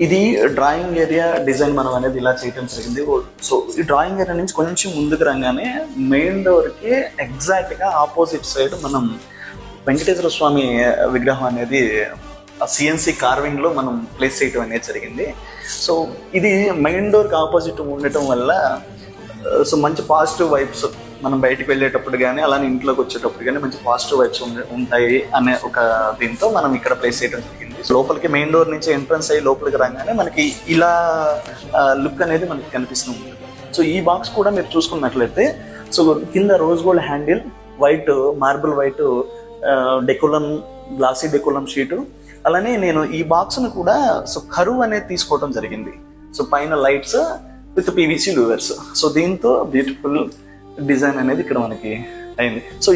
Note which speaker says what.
Speaker 1: ఇది drawing area design మనం అనేది ఇలా చేయటం జరిగింది. సో ఈ డ్రాయింగ్ ఏరియా నుంచి కొంచెం ముందుకు రాగానే మెయిన్ డోర్కి ఎగ్జాక్ట్గా ఆపోజిట్ సైడ్ మనం వెంకటేశ్వర స్వామి విగ్రహం అనేది సిఎన్సి కార్వింగ్లో మనం ప్లేస్ చేయటం అనేది జరిగింది. సో ఇది మెయిన్ డోర్కి ఆపోజిట్ ఉండటం వల్ల సో మంచి పాజిటివ్ వైబ్స్ మనం బయటకు వెళ్ళేటప్పుడు కానీ అలానే ఇంట్లోకి వచ్చేటప్పుడు కానీ మంచి పాజిటివ్ వైబ్స్ ఉంటాయి అనే ఒక దీంతో మనం ఇక్కడ ప్లేస్ చేయడం జరిగింది. లోపలికి మెయిన్ డోర్ నుంచి ఎంట్రన్స్ అయ్యి లోపలికి రాగానే మనకి ఇలా లుక్ అనేది మనకి కనిపిస్తుంది. సో ఈ బాక్స్ కూడా మీరు చూసుకున్నట్లయితే సో కింద rose gold handle, white marble white Decolam glossy Decolam sheet. అలానే నేను ఈ బాక్స్ను కూడా సో కరువు అనేది తీసుకోవడం జరిగింది. సో పైన lights with PVC louvres. So దీంతో బ్యూటిఫుల్ డిజైన్ అనేది ఇక్కడ మనకి అయింది. సో